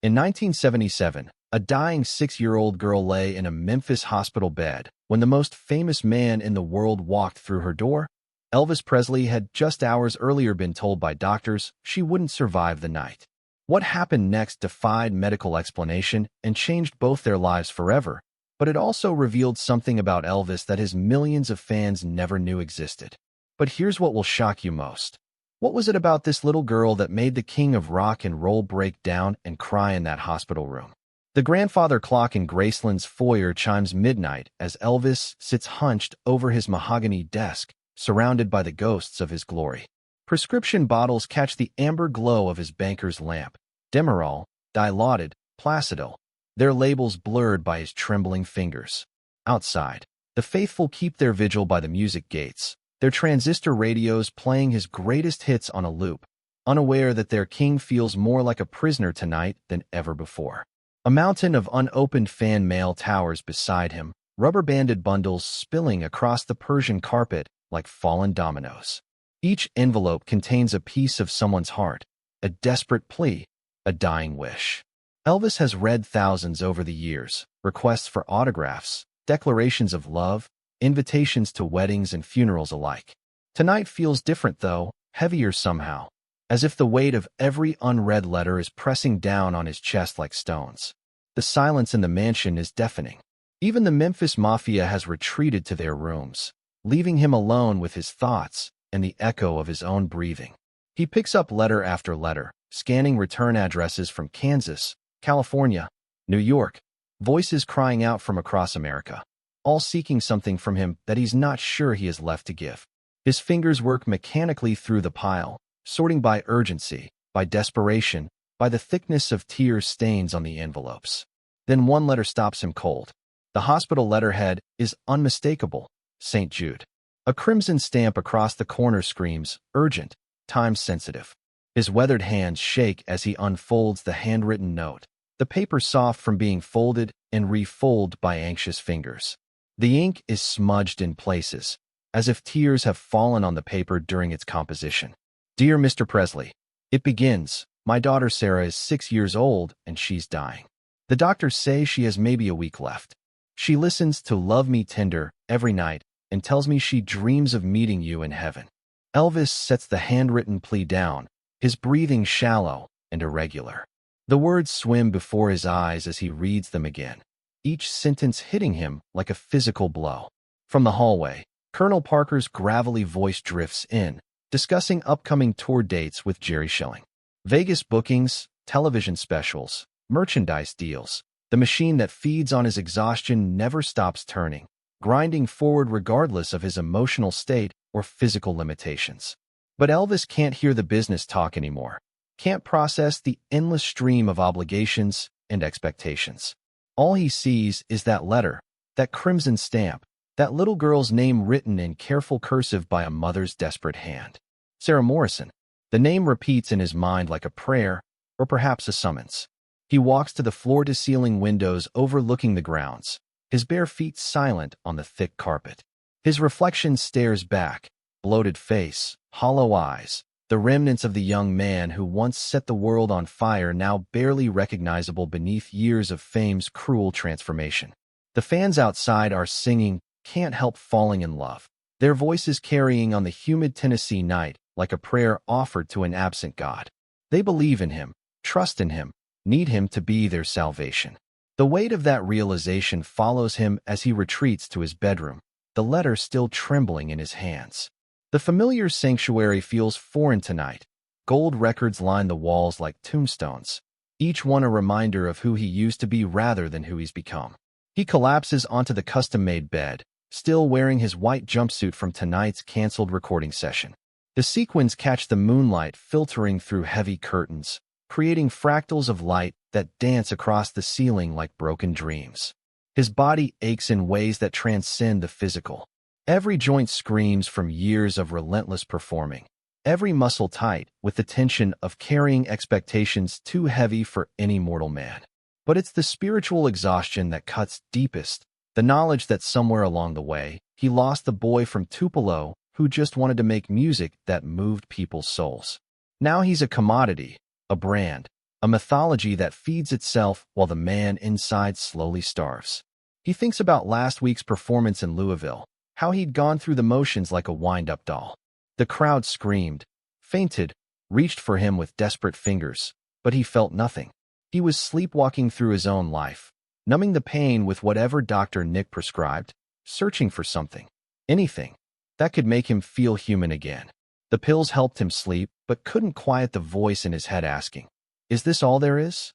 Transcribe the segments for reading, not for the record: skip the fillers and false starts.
In 1977, a dying 6-year-old girl lay in a Memphis hospital bed when the most famous man in the world walked through her door. Elvis Presley had just hours earlier been told by doctors she wouldn't survive the night. What happened next defied medical explanation and changed both their lives forever, but it also revealed something about Elvis that his millions of fans never knew existed. But here's what will shock you most. What was it about this little girl that made the king of rock and roll break down and cry in that hospital room? The grandfather clock in Graceland's foyer chimes midnight as Elvis sits hunched over his mahogany desk, surrounded by the ghosts of his glory. Prescription bottles catch the amber glow of his banker's lamp. Demerol, Dilaudid, Placido, their labels blurred by his trembling fingers. Outside, the faithful keep their vigil by the music gates, their transistor radios playing his greatest hits on a loop, unaware that their king feels more like a prisoner tonight than ever before. A mountain of unopened fan mail towers beside him, rubber-banded bundles spilling across the Persian carpet like fallen dominoes. Each envelope contains a piece of someone's heart, a desperate plea, a dying wish. Elvis has read thousands over the years, requests for autographs, declarations of love, invitations to weddings and funerals alike. Tonight feels different though, heavier somehow, as if the weight of every unread letter is pressing down on his chest like stones. The silence in the mansion is deafening. Even the Memphis Mafia has retreated to their rooms, leaving him alone with his thoughts and the echo of his own breathing. He picks up letter after letter, scanning return addresses from Kansas, California, New York, voices crying out from across America, all seeking something from him that he's not sure he has left to give. His fingers work mechanically through the pile, sorting by urgency, by desperation, by the thickness of tear stains on the envelopes. Then one letter stops him cold. The hospital letterhead is unmistakable, St. Jude. A crimson stamp across the corner screams, urgent, time-sensitive. His weathered hands shake as he unfolds the handwritten note, the paper soft from being folded and refolded by anxious fingers. The ink is smudged in places, as if tears have fallen on the paper during its composition. Dear Mr. Presley, it begins, my daughter Sarah is 6 years old and she's dying. The doctors say she has maybe a week left. She listens to Love Me Tender every night and tells me she dreams of meeting you in heaven. Elvis sets the handwritten plea down, his breathing shallow and irregular. The words swim before his eyes as he reads them again, each sentence hitting him like a physical blow. From the hallway, Colonel Parker's gravelly voice drifts in, discussing upcoming tour dates with Jerry Schilling. Vegas bookings, television specials, merchandise deals. The machine that feeds on his exhaustion never stops turning, grinding forward regardless of his emotional state or physical limitations. But Elvis can't hear the business talk anymore, can't process the endless stream of obligations and expectations. All he sees is that letter, that crimson stamp, that little girl's name written in careful cursive by a mother's desperate hand. Sarah Morrison. The name repeats in his mind like a prayer, or perhaps a summons. He walks to the floor-to-ceiling windows overlooking the grounds, his bare feet silent on the thick carpet. His reflection stares back, bloated face, hollow eyes, the remnants of the young man who once set the world on fire now barely recognizable beneath years of fame's cruel transformation. The fans outside are singing, Can't Help Falling in Love, their voices carrying on the humid Tennessee night like a prayer offered to an absent God. They believe in him, trust in him, need him to be their salvation. The weight of that realization follows him as he retreats to his bedroom, the letter still trembling in his hands. The familiar sanctuary feels foreign tonight. Gold records line the walls like tombstones, each one a reminder of who he used to be rather than who he's become. He collapses onto the custom-made bed, still wearing his white jumpsuit from tonight's canceled recording session. The sequins catch the moonlight filtering through heavy curtains, creating fractals of light that dance across the ceiling like broken dreams. His body aches in ways that transcend the physical. Every joint screams from years of relentless performing, every muscle tight with the tension of carrying expectations too heavy for any mortal man. But it's the spiritual exhaustion that cuts deepest, the knowledge that somewhere along the way, he lost the boy from Tupelo who just wanted to make music that moved people's souls. Now he's a commodity, a brand, a a mythology that feeds itself while the man inside slowly starves. He thinks about last week's performance in Louisville, how he'd gone through the motions like a wind-up doll. The crowd screamed, fainted, reached for him with desperate fingers, but he felt nothing. He was sleepwalking through his own life, numbing the pain with whatever Dr. Nick prescribed, searching for something, anything, that could make him feel human again. The pills helped him sleep, but couldn't quiet the voice in his head asking, "Is this all there is?"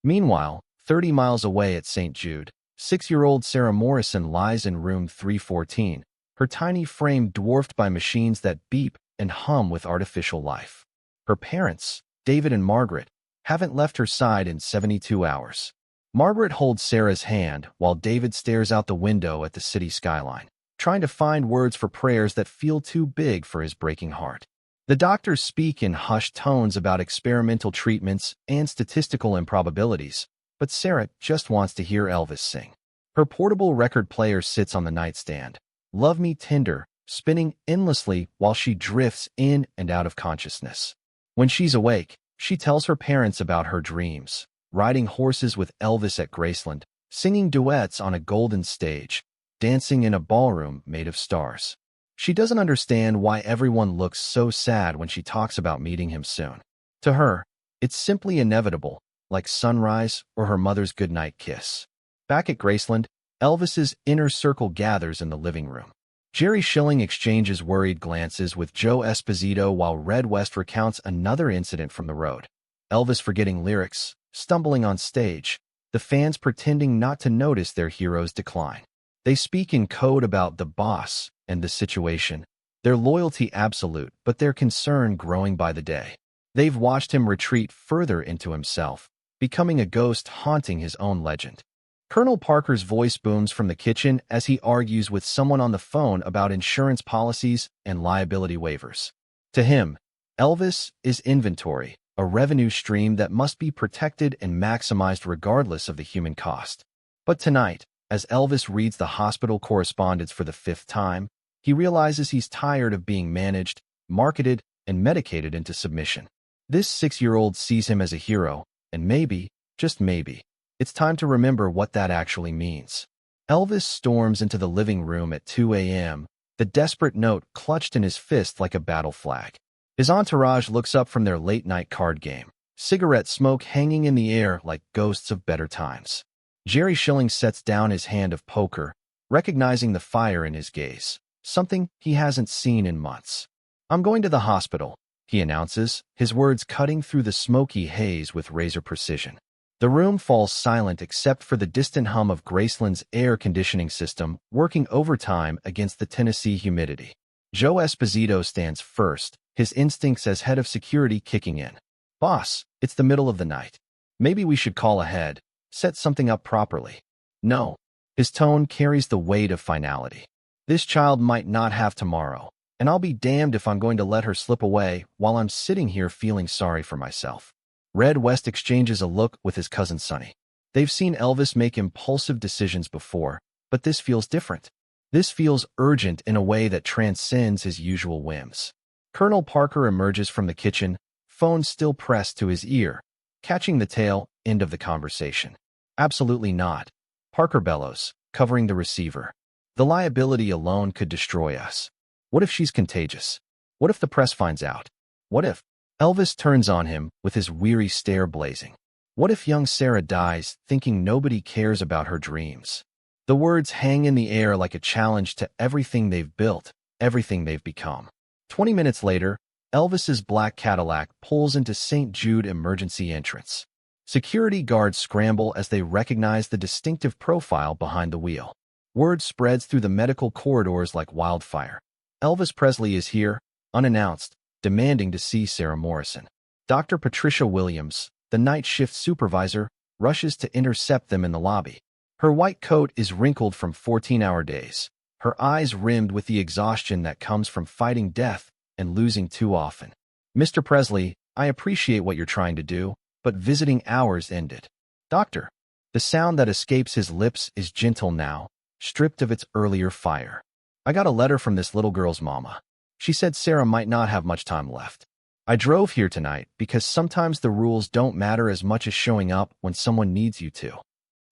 Meanwhile, 30 miles away at St. Jude, 6-year-old Sarah Morrison lies in room 314, her tiny frame dwarfed by machines that beep and hum with artificial life. Her parents, David and Margaret, haven't left her side in 72 hours. Margaret holds Sarah's hand while David stares out the window at the city skyline, trying to find words for prayers that feel too big for his breaking heart. The doctors speak in hushed tones about experimental treatments and statistical improbabilities, but Sarah just wants to hear Elvis sing. Her portable record player sits on the nightstand, "Love Me Tender," spinning endlessly while she drifts in and out of consciousness. When she's awake, she tells her parents about her dreams, riding horses with Elvis at Graceland, singing duets on a golden stage, dancing in a ballroom made of stars. She doesn't understand why everyone looks so sad when she talks about meeting him soon. To her, it's simply inevitable, like sunrise or her mother's goodnight kiss. Back at Graceland, Elvis's inner circle gathers in the living room. Jerry Schilling exchanges worried glances with Joe Esposito while Red West recounts another incident from the road. Elvis forgetting lyrics, stumbling on stage, the fans pretending not to notice their hero's decline. They speak in code about the boss and the situation, their loyalty absolute, but their concern growing by the day. They've watched him retreat further into himself, becoming a ghost haunting his own legend. Colonel Parker's voice booms from the kitchen as he argues with someone on the phone about insurance policies and liability waivers. To him, Elvis is inventory, a revenue stream that must be protected and maximized regardless of the human cost. But tonight, as Elvis reads the hospital correspondence for the 5th time, he realizes he's tired of being managed, marketed, and medicated into submission. This 6-year-old sees him as a hero, and maybe, just maybe, it's time to remember what that actually means. Elvis storms into the living room at 2 a.m., the desperate note clutched in his fist like a battle flag. His entourage looks up from their late-night card game, cigarette smoke hanging in the air like ghosts of better times. Jerry Schilling sets down his hand of poker, recognizing the fire in his gaze, something he hasn't seen in months. "I'm going to the hospital," he announces, his words cutting through the smoky haze with razor precision. The room falls silent except for the distant hum of Graceland's air conditioning system working overtime against the Tennessee humidity. Joe Esposito stands first, his instincts as head of security kicking in. "Boss, it's the middle of the night. Maybe we should call ahead, set something up properly." "No." His tone carries the weight of finality. "This child might not have tomorrow, and I'll be damned if I'm going to let her slip away while I'm sitting here feeling sorry for myself." Red West exchanges a look with his cousin Sonny. They've seen Elvis make impulsive decisions before, but this feels different. This feels urgent in a way that transcends his usual whims. Colonel Parker emerges from the kitchen, phone still pressed to his ear, catching the tail end of the conversation. "Absolutely not," Parker bellows, covering the receiver. "The liability alone could destroy us. What if she's contagious? What if the press finds out? What if—" Elvis turns on him with his weary stare blazing. "What if young Sarah dies thinking nobody cares about her dreams?" The words hang in the air like a challenge to everything they've built, everything they've become. 20 minutes later, Elvis's black Cadillac pulls into St. Jude emergency entrance. Security guards scramble as they recognize the distinctive profile behind the wheel. Word spreads through the medical corridors like wildfire. Elvis Presley is here, unannounced, demanding to see Sarah Morrison. Dr. Patricia Williams, the night shift supervisor, rushes to intercept them in the lobby. Her white coat is wrinkled from 14-hour days, her eyes rimmed with the exhaustion that comes from fighting death and losing too often. "Mr. Presley, I appreciate what you're trying to do, but visiting hours ended." "Doctor." The sound that escapes his lips is gentle now, stripped of its earlier fire. "I got a letter from this little girl's mama. She said Sarah might not have much time left." I drove here tonight because sometimes the rules don't matter as much as showing up when someone needs you to."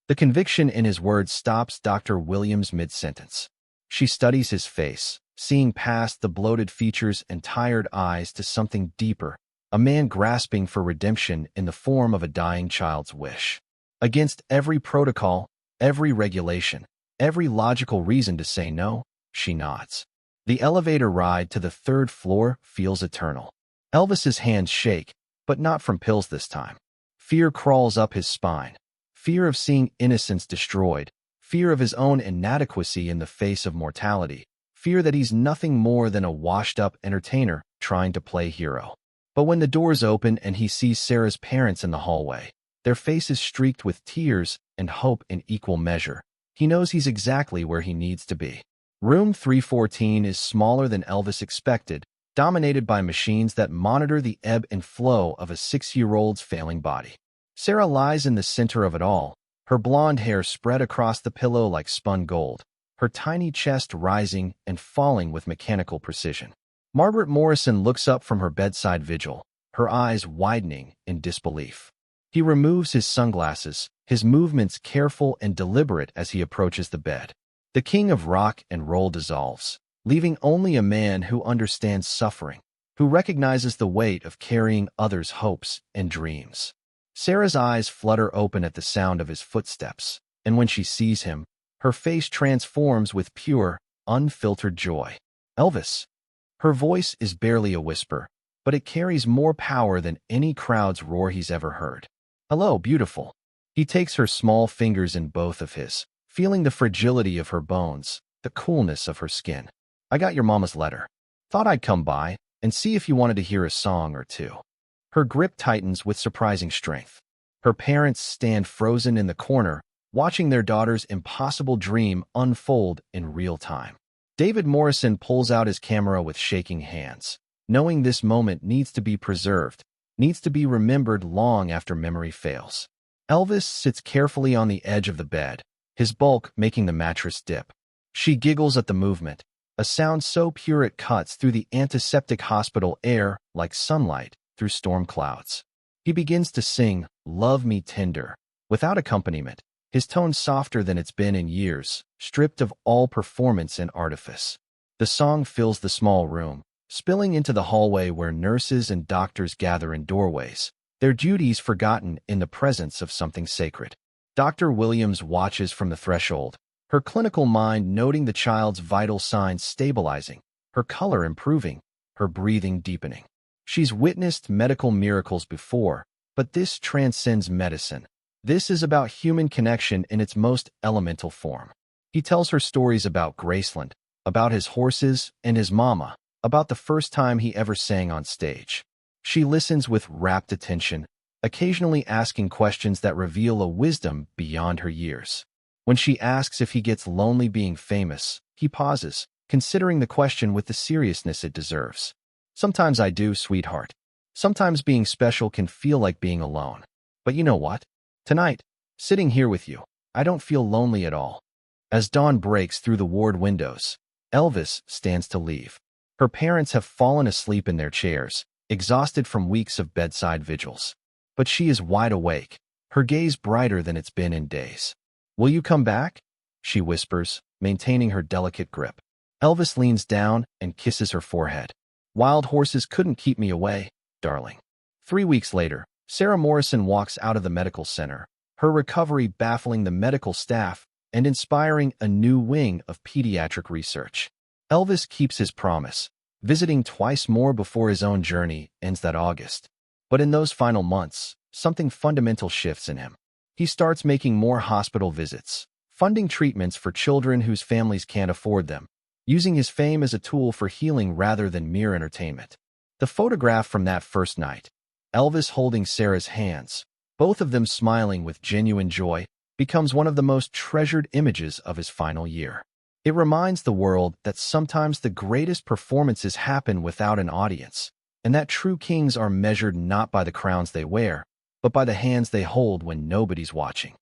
The conviction in his words stops Dr. Williams mid-sentence. She studies his face, seeing past the bloated features and tired eyes to something deeper, a man grasping for redemption in the form of a dying child's wish. Against every protocol, every regulation, every logical reason to say no, she nods. The elevator ride to the third floor feels eternal. Elvis's hands shake, but not from pills this time. Fear crawls up his spine. Fear of seeing innocence destroyed. Fear of his own inadequacy in the face of mortality. Fear that he's nothing more than a washed-up entertainer trying to play hero. But when the doors open and he sees Sarah's parents in the hallway, their faces streaked with tears and hope in equal measure, he knows he's exactly where he needs to be. Room 314 is smaller than Elvis expected, dominated by machines that monitor the ebb and flow of a 6-year-old's failing body. Sarah lies in the center of it all, her blonde hair spread across the pillow like spun gold, her tiny chest rising and falling with mechanical precision. Margaret Morrison looks up from her bedside vigil, her eyes widening in disbelief. He removes his sunglasses, his movements careful and deliberate as he approaches the bed. The king of rock and roll dissolves, leaving only a man who understands suffering, who recognizes the weight of carrying others' hopes and dreams. Sarah's eyes flutter open at the sound of his footsteps, and when she sees him, her face transforms with pure, unfiltered joy. "Elvis." Her voice is barely a whisper, but it carries more power than any crowd's roar he's ever heard. "Hello, beautiful." He takes her small fingers in both of his, feeling the fragility of her bones, the coolness of her skin. "I got your mama's letter. Thought I'd come by and see if you wanted to hear a song or two." Her grip tightens with surprising strength. Her parents stand frozen in the corner, watching their daughter's impossible dream unfold in real time. David Morrison pulls out his camera with shaking hands, knowing this moment needs to be preserved, needs to be remembered long after memory fails. Elvis sits carefully on the edge of the bed, his bulk making the mattress dip. She giggles at the movement, a sound so pure it cuts through the antiseptic hospital air like sunlight through storm clouds. He begins to sing "Love Me Tender," without accompaniment, his tone softer than it's been in years, stripped of all performance and artifice. The song fills the small room, spilling into the hallway where nurses and doctors gather in doorways, their duties forgotten in the presence of something sacred. Dr. Williams watches from the threshold, her clinical mind noting the child's vital signs stabilizing, her color improving, her breathing deepening. She's witnessed medical miracles before, but this transcends medicine. This is about human connection in its most elemental form. He tells her stories about Graceland, about his horses and his mama, about the first time he ever sang on stage. She listens with rapt attention, occasionally asking questions that reveal a wisdom beyond her years. When she asks if he gets lonely being famous, he pauses, considering the question with the seriousness it deserves. "Sometimes I do, sweetheart. Sometimes being special can feel like being alone. But you know what? Tonight, sitting here with you, I don't feel lonely at all." As dawn breaks through the ward windows, Elvis stands to leave. Her parents have fallen asleep in their chairs, exhausted from weeks of bedside vigils. But she is wide awake, her gaze brighter than it's been in days. "Will you come back?" she whispers, maintaining her delicate grip. Elvis leans down and kisses her forehead. "Wild horses couldn't keep me away, darling." 3 weeks later, Sarah Morrison walks out of the medical center, her recovery baffling the medical staff and inspiring a new wing of pediatric research. Elvis keeps his promise, visiting twice more before his own journey ends that August. But in those final months, something fundamental shifts in him. He starts making more hospital visits, funding treatments for children whose families can't afford them, using his fame as a tool for healing rather than mere entertainment. The photograph from that first night, Elvis holding Sarah's hands, both of them smiling with genuine joy, becomes one of the most treasured images of his final year. It reminds the world that sometimes the greatest performances happen without an audience, and that true kings are measured not by the crowns they wear, but by the hands they hold when nobody's watching.